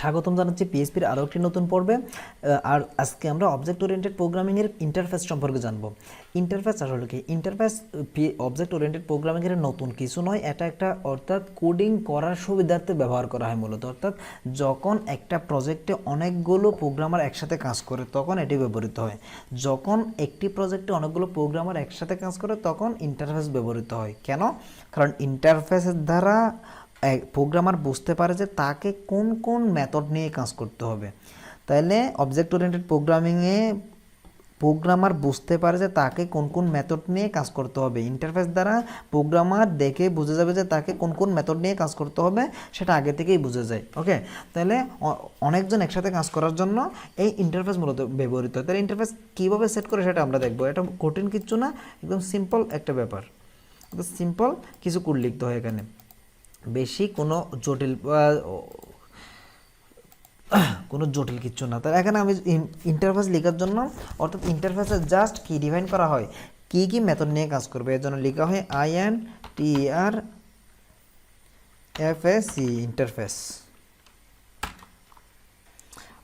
স্বাগতম জানাচ্ছি পিএইচপির আরও একটি নতুন পর্বে। আর আজকে আমরা অবজেক্ট ওরিয়েন্টেড প্রোগ্রামিংয়ের ইন্টারফেস সম্পর্কে জানব। ইন্টারফেস আসলে কি? ইন্টারফেস অবজেক্ট ওরিয়েন্টেড প্রোগ্রামিংয়ের নতুন কিছু নয়, এটা একটা অর্থাৎ কোডিং করার সুবিধার্থে ব্যবহার করা হয় মূলত। অর্থাৎ যখন একটা প্রজেক্টে অনেকগুলো প্রোগ্রামার একসাথে কাজ করে তখন এটি ব্যবহৃত হয়। যখন একটি প্রজেক্টে অনেকগুলো প্রোগ্রামার একসাথে কাজ করে তখন ইন্টারফেস ব্যবহৃত হয়। কেন? কারণ ইন্টারফেসের দ্বারা প্রোগ্রামার বুঝতে পারে যে তাকে কোন কোন মেথড নিয়ে কাজ করতে হবে। তাহলে অবজেক্ট ওরিয়েন্টেড প্রোগ্রামিংয়ে প্রোগ্রামার বুঝতে পারে যে তাকে কোন কোন মেথড নিয়ে কাজ করতে হবে। ইন্টারফেস দ্বারা প্রোগ্রামার দেখে বুঝে যাবে যে তাকে কোন কোন মেথড নিয়ে কাজ করতে হবে, সেটা আগে থেকেই বুঝে যায়। ওকে, তাহলে অনেকজন একসাথে কাজ করার জন্য এই ইন্টারফেস মূলত ব্যবহৃত হয়। তাহলে ইন্টারফেস কীভাবে সেট করে সেটা আমরা দেখবো। এটা কঠিন কিছু না, একদম সিম্পল একটা ব্যাপার। সিম্পল কিছু কোড লিখতে হয় এখানে, বেশি কোনো জটিল কিছু না। তাহলে এখানে আমি ইন্টারফেস লেখার জন্য অর্থাৎ ইন্টারফেসে জাস্ট কি ডিফাইন করা হয়, কি কি মেথড নিয়ে কাজ করবে, এর জন্য লেখা হয় INTERFACE ইন্টারফেস।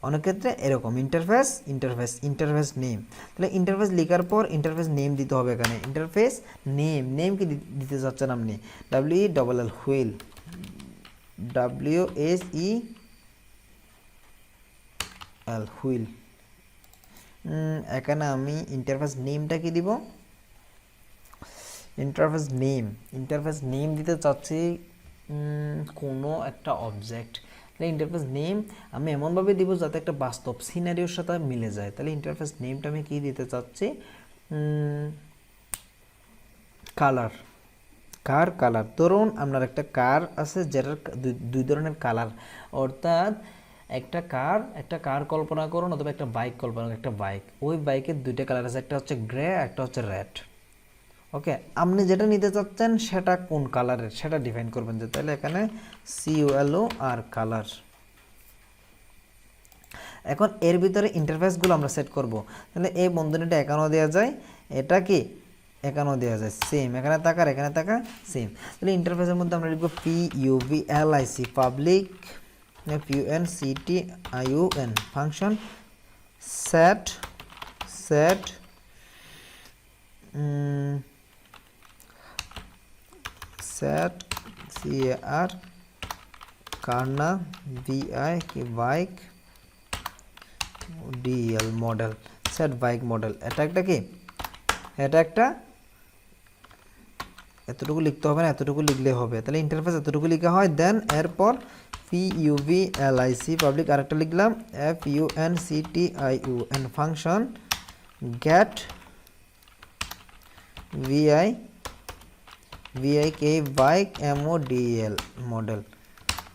অনেক ক্ষেত্রে এরকম ইন্টারফেস নেম। তাহলে ইন্টারফেস লেখার পর ইন্টারফেস নেম দিতে হবে। এখানে ইন্টারফেস নেম কি দিতে চাচ্ছেন আপনি? WELL wheel, WSEL wheel. এখানে আমি ইন্টারফেস নেমটা কি দিব? ইন্টারফেস নেম দিতে চাচ্ছি কোনো একটা অবজেক্ট। তাহলে ইন্টারফেস নেম আমি এমনভাবে দিব যাতে একটা বাস্তব সিনারিওর সাথে মিলে যায়। তাহলে ইন্টারফেস নেমটা আমি কি দিতে চাচ্ছি? কালার। কালার ধরুন আপনার একটা কার আছে যেটার দুই ধরনের কালার, অর্থাৎ একটা কার কল্পনা করুন অথবা একটা বাইক কল্পনা করুন। একটা বাইক, ওই বাইকের দুইটা কালার আছে, একটা হচ্ছে গ্রে, একটা হচ্ছে রেড। ওকে, আপনি যেটা নিতে চাচ্ছেন সেটা কোন কালারের সেটা ডিফাইন করবেন। যে তাহলে এখানে COLOR কালার। এখন এর ভিতরে ইন্টারফেসগুলো আমরা সেট করব। তাহলে এই বন্ধনীটা এখানেও দেওয়া যায়, এটা কি এখানেও দেওয়া যায়, সেম। এখানে তাকার এখানে তাকা সেম। তাহলে ইন্টারফেসের মধ্যে আমরা লিখব PUBLIC public, FUNCTIUN function, set CAR কারনা bike DL model, set bike model. এটা একটা কি? এটা একটা এতটুকু লিখতে হবে না, এতটুকু লিখলে হবে। তাহলে ইন্টারফেস এতটুকু লিখা হয়। দেন এরপর PUBLIC পাবলিক, আরেকটা লিখলাম FUNCTIUN function get VIK bike MODL model.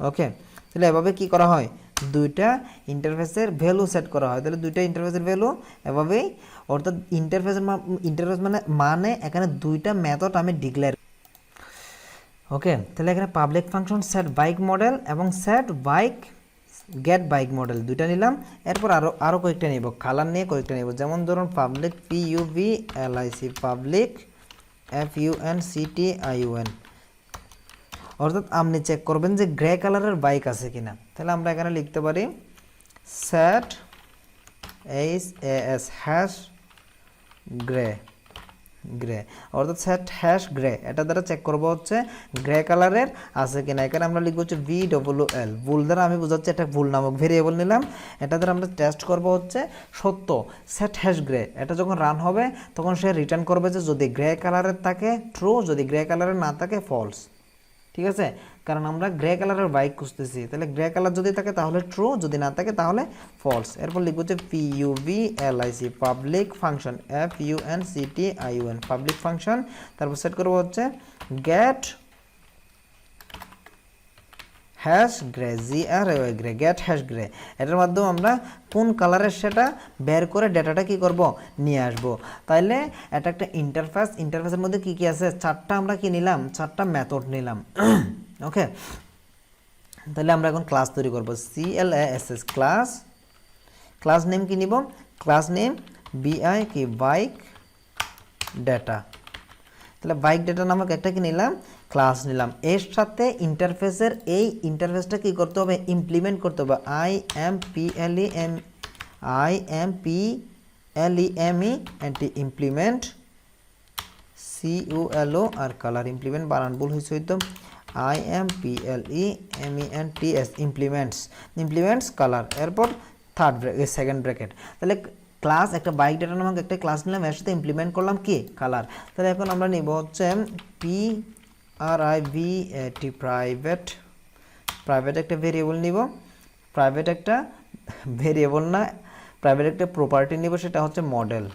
Okay, তাহলে এভাবে কি করা হয়? দুইটা ইন্টারফেসের ভ্যালু সেট করা হয়। তাহলে দুইটা ইন্টারফেসের ভ্যালু এভাবেই, অর্থাৎ ইন্টারফেস মানে এখানে দুইটা মেথড আমি ডিক্লেয়ার। ওকে, তাহলে এখানে public function set bike model এবং set bike get bike model দুইটা নিলাম। এরপর আরও কয়েকটা নিব, কালার নিয়ে কয়েকটা নিব। যেমন ধরুন পাবলিক PUBLIC পাবলিক FUNCTIUN, অর্থাৎ আপনি চেক করবেন যে গ্রে কালারের বাইক আছে কিনা। তাহলে আমরা এখানে লিখতে পারি সেট হ্যাশ গ্রে, অর্থাৎ সেট হ্যাশ গ্রে। এটা দ্বারা চেক করবো হচ্ছে গ্রে কালারের আছে কিনা। এখানে আমরা লিখবো হচ্ছে VWL, ভুল দ্বারা আমি বোঝাচ্ছি এটা ভুল নামক ভেরিয়েবল নিলাম। এটা দ্বারা আমরা টেস্ট করবো হচ্ছে সত্য সেট হ্যাশ গ্রে। এটা যখন রান হবে তখন সে রিটার্ন করবে যে যদি গ্রে কালারের থাকে ট্রু, যদি গ্রে কালারের না থাকে ফলস। ঠিক আছে, কারণ আমরা গ্রে কালারের বাইক খুঁজতেছি। তাহলে গ্রে কালার যদি থাকে তাহলে ট্রু, যদি না থাকে তাহলে ফলস। এরপর লিখবো হচ্ছে PUBLIC public function FUNCTIUN public function. তারপর সেট করবো হচ্ছে get hash grey get hash grey. এটার মাধ্যমে আমরা কোন কালারের সেটা বের করে ডেটাটা কি করব নিয়ে আসব। তাইলে এটা একটা ইন্টারফেসের মধ্যে কি কি আছে? চারটা আমরা কি নিলাম? চারটা মেথড নিলাম। ওকে, তাহলে আমরা এখন ক্লাস তৈরি করব। CLASS ক্লাস নেম কি নিব? ক্লাস নেম BI কি বাইক ডেটা। তাহলে বাইক ডেটা নামক একটা কি নিলাম ক্লাস নিলাম, এর সাথে ইন্টারফেসের এই ইন্টারফেসটা কি করতে হবে, ইমপ্লিমেন্ট করতে হবে। IMPLEME এন্টি ইমপ্লিমেন্ট CULO আর কালার ইমপ্লিমেন্ট বানান ভুল হয়েছে হয়তো, IMPLEMENTS ইমপ্লিমেন্টস কালার। এরপর সেকেন্ড ব্র্যাকেট। তাহলে ক্লাস একটা বাইক ডেটা নামক একটা ক্লাস নিলাম, এর সাথে ইমপ্লিমেন্ট করলাম কি কালার। তাহলে এখন আমরা নিব হচ্ছে প্রাইভেট একটা ভেরিয়েবল নিব, প্রাইভেট একটা ভেরিয়েবল না, প্রাইভেট একটা প্রপার্টি নিব, সেটা হচ্ছে মডেল,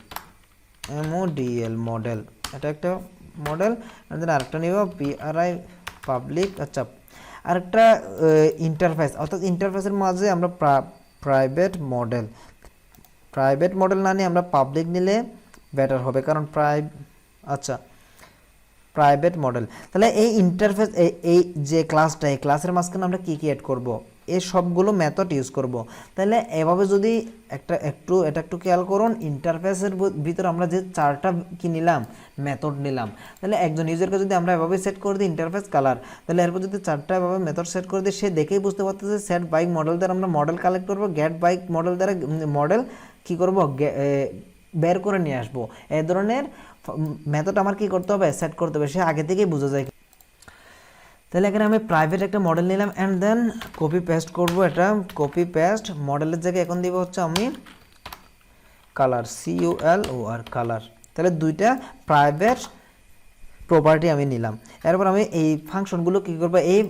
MODL মডেল, এটা একটা মডেল। আরেকটা নিব পাবলিক। আচ্ছা, আরেকটা ইন্টারফেস, অর্থাৎ ইন্টারফেসের মাঝে আমরা প্রাইভেট মডেল না নিয়ে আমরা পাবলিক নিলে বেটার হবে, কারণ প্রাইভেট মডেল। তাহলে এই ইন্টারফেস এই যে ক্লাসটা, এই ক্লাসের মাঝখানে আমরা কি অ্যাড করব, এই সবগুলো মেথড ইউজ করব। তাহলে এভাবে যদি এটা একটু খেয়াল করুন, ইন্টারফেসের ভিতর আমরা যে চারটা কি নিলাম, মেথড নিলাম। তাহলে একজন ইউজারকে যদি আমরা এভাবে সেট করে দিই ইন্টারফেস কালার, তাহলে এরপর যদি চারটা এভাবে মেথড সেট করে দিই, সে দেখেই বুঝতে পারতেছে সেট বাইক মডেল দ্বারা আমরা মডেল কালেক্ট করব, গেট বাইক মডেল দ্বারা মডেল কি করব, বের করে নিয়ে আসবো। এই ধরনের মেথড আমার কি করতে হবে, সেট করতে হবে, সে আগে থেকেই বুঝে যায়। তাহলে এখানে আমি প্রাইভেট একটা মডেল নিলাম অ্যান্ড দেন কপি পেস্ট করব, এটা কপি পেস্ট মডেলের জায়গায় এখন দিব হচ্ছে আমি কালার, CULOR কালার। তাহলে দুইটা প্রাইভেট প্রপার্টি আমি নিলাম। এরপর আমি এই ফাংশনগুলো কি করব, এই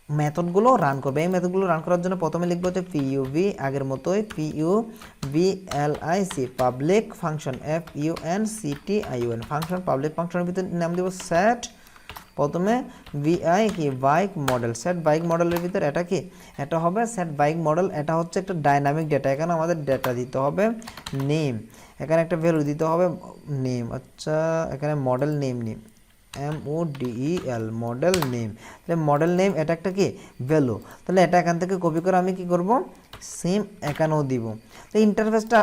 মেথডগুলো রান করবে। এই মেথডগুলো রান করার জন্য প্রথমে লিখবো হচ্ছে PUB, আগের মতোই PUBLIC public function, FUNCTION function, public ফাংশনের ভিতরে নাম দিব সেট, প্রথমে VI কি বাইক মডেল, সেট বাইক মডেলের ভিতর এটা কি, এটা হবে সেট বাইক মডেল। এটা হচ্ছে একটা ডাইনামিক ডেটা, এখানে আমাদের ডেটা দিতে হবে নেম, এখানে একটা ভ্যালু দিতে হবে নেম। আচ্ছা, এখানে model name MODEL model name. তাহলে মডেল নেম এটা একটা কি ভ্যালু। তাহলে এটা এখান থেকে কপি করে আমি কি করব, সেম এখানেও দিব। তো ইন্টারফেসটা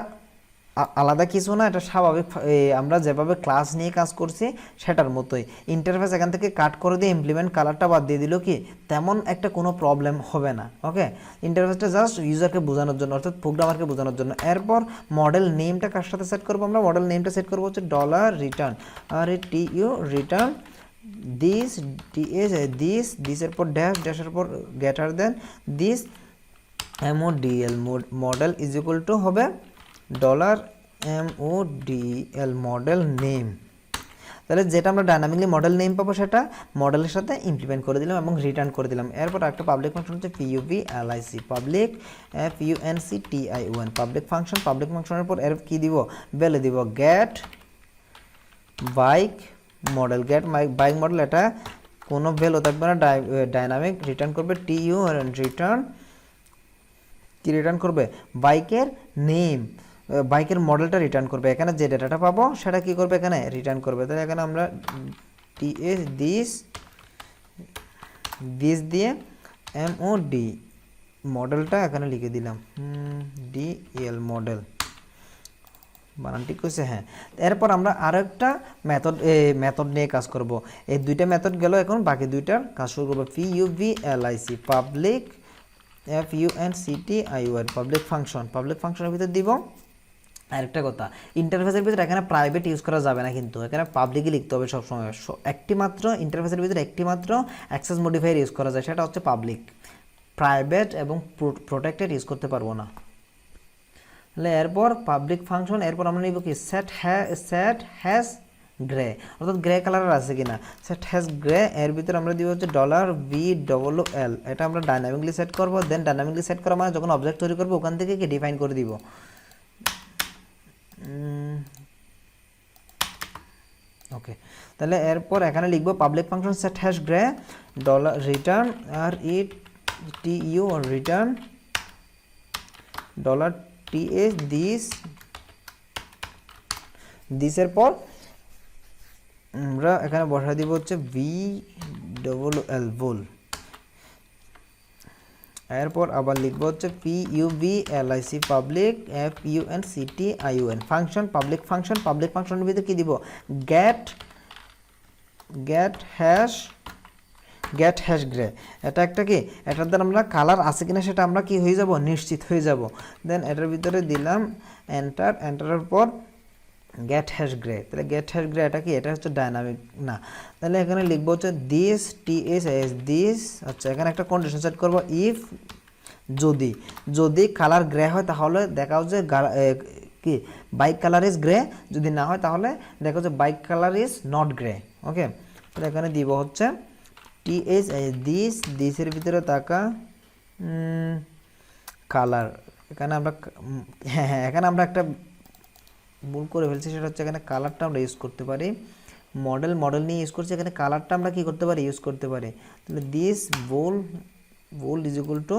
আলাদা কিছু না, এটা স্বাভাবিক আমরা যেভাবে ক্লাস নিয়ে কাজ করছি সেটার মতোই। ইন্টারফেস এখান থেকে কাট করে দিয়ে ইমপ্লিমেন্ট কালারটা বাদ দিয়ে দিল কি, তেমন একটা কোনো প্রবলেম হবে না। ওকে, ইন্টারফেসটা জাস্ট ইউজারকে বোঝানোর জন্য, অর্থাৎ প্রোগ্রামারকে বোঝানোর জন্য। এরপর মডেল নেমটা কার সাথে সেট করবো, আমরা মডেল নেমটা সেট করবো হচ্ছে $return, RETU রিটার্ন দিস এরপর ড্যাশের পর greater than this MODL model is equal two হবে $MODL মডেল নেম। তাহলে যেটা আমরা ডাইনামিকলি মডেল নেম পাবো সেটা মডেলের সাথে ইমপ্লিমেন্ট করে দিলাম এবং রিটার্ন করে দিলাম। এরপর একটা পাবলিক ফাংশন হচ্ছে PUBLIC public, FUNCTION public function. Public ফাংশনের পর এর কি দিব, ভ্যালু দিব get bike model, get bike model, এটা কোনো ভ্যালু থাকবে না, ডাইনামিক রিটার্ন করবে TU রিটার্ন, কি রিটার্ন করবে, বাইকের নেম, বাইকের মডেলটা রিটার্ন করবে। এখানে যে ডেটাটা পাবো সেটা কি করবে, এখানে রিটার্ন করবে। তাহলে এখানে আমরা দিস দিয়ে MOD মডেলটা এখানে লিখে দিলাম, DL মডেল, বানান ঠিক হয়েছে, হ্যাঁ। এরপর আমরা আরো একটা মেথড নিয়ে কাজ করব। এই দুইটা মেথড গেল, এখন বাকি দুইটার কাজ শুরু করবো। PUBLIC public, FUNCTION public function. Public ফাংশনের ভিতর দিব আরেকটা কথা, ইন্টারফেসের ভিতরে এখানে প্রাইভেট ইউজ করা যাবে না, কিন্তু এখানে পাবলিকই লিখতে হবে সবসময়। একটি মাত্র ইন্টারফেসের ভিতরে একটি মাত্র অ্যাক্সেস মডিফায়ার ইউজ করা যায়, সেটা হচ্ছে পাবলিক। প্রাইভেট এবং প্রোটেক্টেড ইউজ করতে পারবো না। তাহলে এরপর পাবলিক ফাংশন, এরপর আমরা নিব কি সেট হ্যাজ গ্রে, অর্থাৎ গ্রে কালারের আছে কিনা, সেট হ্যাজ গ্রে। এর ভিতরে আমরা দিব হচ্ছে $VWL, এটা আমরা ডাইনামিকলি সেট করব। দেন ডাইনামিকলি সেট করা মানে যখন অবজেক্ট তৈরি করবো ওখান থেকে কি ডিফাইন করে দিব। ওকে, তাহলে এরপর এখানে লিখব public function set hash grey return RETU return $TH দিসের পর আমরা এখানে বসা দিব হচ্ছে VWL ভুল। এরপর আবার লিখবো হচ্ছে PUBLIC public, FUNCTION function, public function. Public ফাংশনের ভিতরে কি দিব, get hash get hash grey, এটা একটা কি, এটার দ্বারা আমরা কালার আছে কিনা সেটা আমরা কি হয়ে যাব, নিশ্চিত হয়ে যাব। দেন এটার ভিতরে দিলাম এন্টার, এন্টারের পর গেট হ্যাশ গ্রে। তাহলে গেট হ্যাশ গ্রে এটা কি, এটা হচ্ছে ডাইনামিক না। তাহলে এখানে লিখবো হচ্ছে দিস TSS দিস। আচ্ছা, এখানে একটা কন্ডিশন সেট করব, ইফ যদি যদি কালার গ্রে হয় তাহলে দেখাও যে কি বাইক কালার ইজ গ্রে, যদি না হয় তাহলে দেখো যে bike colour is not grey. Okay, তাহলে এখানে দিব হচ্ছে TSS দিসের ভিতরে থাকা কালার। এখানে আমরা হ্যাঁ এখানে আমরা একটা ভুল করে ফেলছি, সেটা হচ্ছে এখানে কালারটা আমরা ইউজ করতে পারি, মডেল নিয়ে ইউজ করছি, এখানে কালারটা আমরা কি করতে পারি, ইউজ করতে পারি। তাহলে this bool is equal to,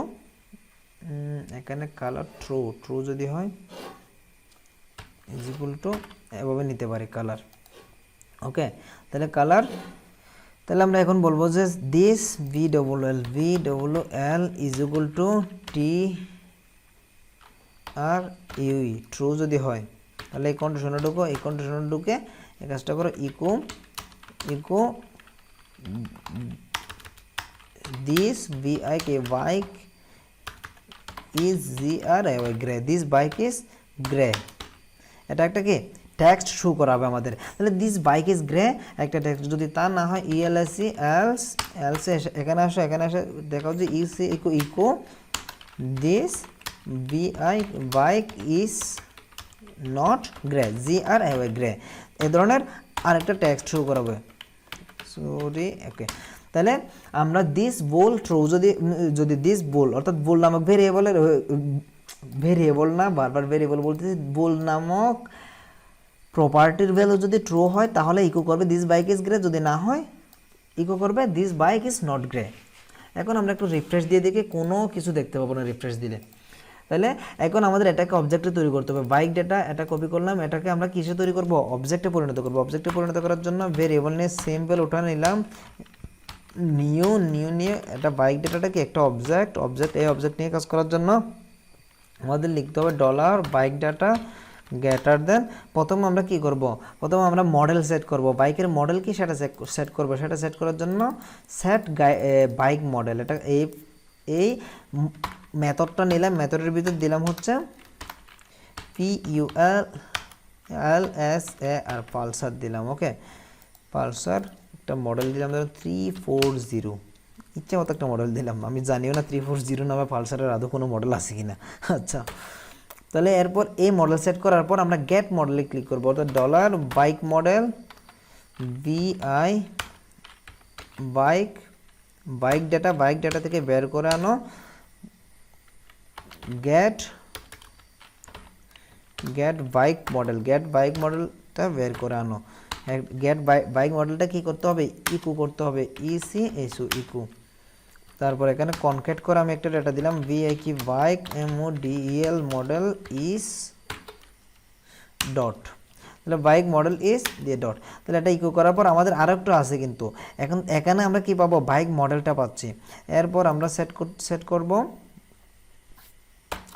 এখানে কালার ট্রু যদি হয় ইজ ইকুয়াল টু এভাবে নিতে পারি কালার। ওকে, তাহলে কালার, তাহলে আমরা এখন বলবো যে this VLL is equal to TRUE true যদি হয়, তাহলে এই কন্ডিশনে ঢুকে এই কাজটা করো, echo this bike is grey, this bike is grey. এটা একটা কি টেক্সট শো করাবে আমাদের। তাহলে দিস বাইক ইজ গ্রে একটা টেক্সট, যদি তা না হয় এলস এখানে আসে দেখাও যে echo this bike is not grey, grey, এই ধরনের আরেকটা টেক্সট শো করাবে। সরি, ওকে, তাহলে আমরা দিস বোল ট্রু যদি দিস বোল অর্থাৎ বোল নামক ভেরিয়েবল না, বারবার ভেরিয়েবল বলতেছি, বোল নামক প্রপার্টির ভ্যালু যদি ট্রু হয় তাহলে ইকো করবে দিস বাইক ইজ গ্রে, যদি না হয় ইকো করবে this bike is not grey. এখন আমরা একটু রিফ্রেশ দিয়ে দেখি, কোনো কিছু দেখতে পাবো না রিফ্রেশ দিলে। তাহলে এখন আমাদের এটাকে অবজেক্টে তৈরি করতে হবে, বাইক ডেটা এটা কপি করলাম, এটাকে আমরা কিসে তৈরি করব, অবজেক্টে পরিণত করব। অবজেক্টে পরিণত করার জন্য ভেরিয়েবল নিয়ে সিম্পল উঠা নিলাম, নিউ নিয়ে এটা বাইক ডেটাটাকে একটা অবজেক্ট এই অবজেক্ট নিয়ে কাজ করার জন্য আমাদের লিখতে হবে dollar bike data greater than, প্রথমে আমরা কি করব, প্রথমে আমরা মডেল সেট করব, বাইকের মডেল কি সেটা সেট করব। সেটা সেট করার জন্য সেট বাইক মডেল, এটা এই মেথডটা নিলাম, মেথডের ভিতর দিলাম হচ্ছে PULSAR পালসার দিলাম। ওকে, পালসার একটা মডেল দিলাম ধরো 340, ইচ্ছা মতো একটা মডেল দিলাম, আমি জানিও না 340 নামে পালসারের আদৌ কোনো মডেল আছে কিনা। আচ্ছা, তাহলে এরপর এই মডেল সেট করার পর আমরা গেট মডেলে ক্লিক করবো, অর্থাৎ dollar bike model bike data থেকে বের করে আনো গেট বাইক মডেলটা বের করে আনো। গেট বাইক মডেলটা কি করতে হবে, ইকো করতে হবে, ইকো। তারপর এখানে কনক্যাট করে আমি একটা ডেটা দিলাম bike MODEL model is dot, তাহলে বাইক মডেল ইজ দিয়ে ডট। তাহলে এটা ইকো করার পর আমাদের আরও একটা আছে, কিন্তু এখন এখানে আমরা কি পাবো, বাইক মডেলটা পাচ্ছি। এরপর আমরা সেট করব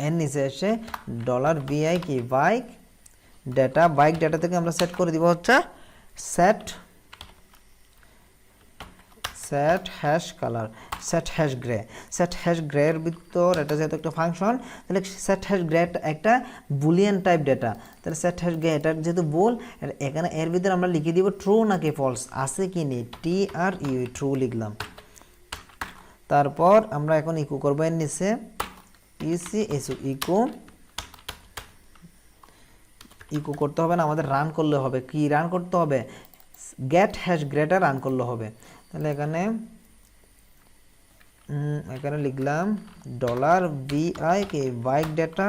এর নিচে এসে ডলার বাইক ডেটা থেকে আমরা সেট করে দিব হচ্ছে set hash colour, set hash grey এর ভিতর এটা যেহেতু একটা ফাংশন, তাহলে সেট হ্যাশ গ্রে একটা বুলিয়ান টাইপ ডেটা। তাহলে সেট হ্যাশ গ্রে এটা যেহেতু বল, এখানে এর ভিতরে আমরা লিখে দিব ট্রু নাকি ফলস, আছে কি নেই, TRUE ট্রু লিখলাম। তারপর আমরা এখন ইকো করবো এর নিচে ইকো করতে হবে না, আমাদের রান করলে হবে। কি রান করতে হবে, গেট হ্যাশ গ্রেটা রান করলে হবে। তাহলে এখানে লিখলাম dollar bike data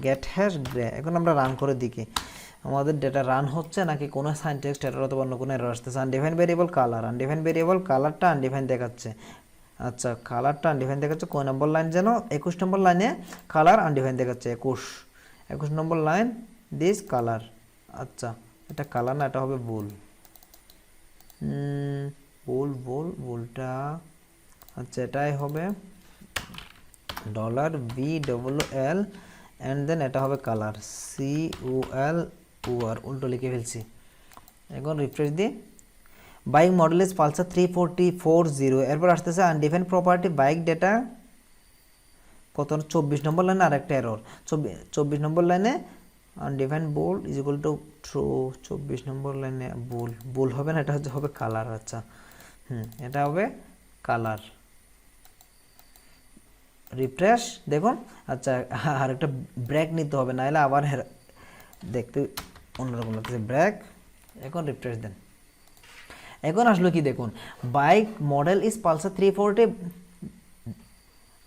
get hash grey. এখন আমরা রান করে দেখি আমাদের ডেটা রান হচ্ছে নাকি কোনো সাইনট্যাক্স এরর অথবা অন্য কোনো এরর আসতেছে। আনডিফাইন্ড ভেরিয়েবল কালারটা আনডিফাইন্ড দেখাচ্ছে। আচ্ছা, কালারটা আনডিফাইন্ড দেখাচ্ছে কয় নম্বর লাইন যেন, 21 নম্বর লাইনে কালার আনডিফাইন্ড দেখাচ্ছে, 21 নম্বর লাইন দিস কালার। আচ্ছা, এটা কালার না, এটা হবে বোলটা। আচ্ছা, এটাই হবে ডলার VLL অ্যান্ড দেন এটা হবে কালার COLOR, উল্টো লিখে ফেলছি। এখন রিফ্রেশ দিই, বাইক মডেল ইজ পালসার 340 এরপর আসতেছে আনডিফাইন্ড প্রপার্টি বাইক ডেটা কত 24 নম্বর লাইনে আরেকটা এরর 24 নম্বর লাইনে undefined bold is equal to true 24 নম্বর লাইনে বোল্ড হবে না, এটা হবে কালার। আচ্ছা এটা হবে কালার। রিফ্রেশ দেখুন। আচ্ছা আর একটা ব্রেক নিতে হবে, নাহলে আবার দেখতে অন্যরকম লাগতেছে। ব্রেক, এখন রিফ্রেশ দেন। এখন আসলো কি দেখুন, বাইক মডেল ইজ পালসার 340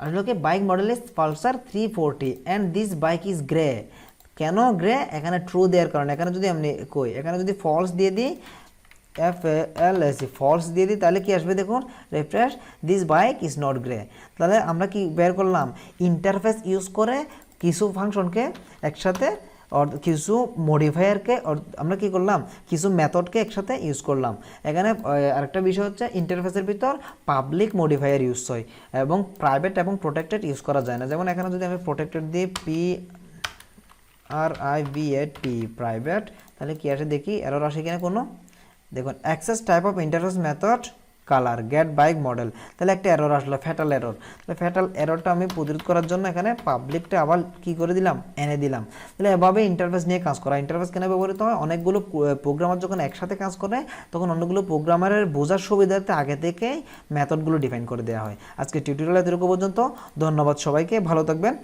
আসলো কি bike model is Pulsar 340 and this bike is grey. কেন গ্রে? এখানে ট্রু দেওয়ার কারণে। এখানে যদি আমি কই, এখানে যদি ফলস দিয়ে দিই, ফলস দিয়ে দিই, তাহলে কি আসবে দেখুন, refresh, this bike is not grey. তাহলে আমরা কি বের করলাম, ইন্টারফেস ইউজ করে কিছু ফাংশনকে একসাথে কিছু মডিফায়ারকে আমরা কি করলাম, কিছু মেথডকে একসাথে ইউজ করলাম। এখানে আরেকটা বিষয় হচ্ছে ইন্টারফেসের ভিতর পাবলিক মডিফায়ার ইউজ হয় এবং প্রাইভেট এবং প্রোটেক্টেড ইউজ করা যায় না। যেমন এখানে যদি আমি প্রোটেক্টেড দিই PRIVAT প্রাইভেট, তাহলে কি আসে দেখি, এরর আসে কিনা কোনো। দেখুন access type of interface method colour get bike model, তাহলে একটা এরর আসলো, ফ্যাটাল এরর। তাহলে ফ্যাটাল এররটা আমি প্রতিরোধ করার জন্য এখানে পাবলিকটা আবার কি করে দিলাম, এনে দিলাম। তাহলে এভাবে ইন্টারফেস নিয়ে কাজ করা। ইন্টারফেস কেন ব্যবহৃত হয়, অনেকগুলো প্রোগ্রামার যখন একসাথে কাজ করে তখন অনেকগুলো প্রোগ্রামারের বোঝার সুবিধার্থে আগে থেকেই মেথডগুলো ডিফাইন করে দেওয়া হয়। আজকে টিউটোরিয়াল এতটুকু পর্যন্ত। ধন্যবাদ সবাইকে, ভালো থাকবেন।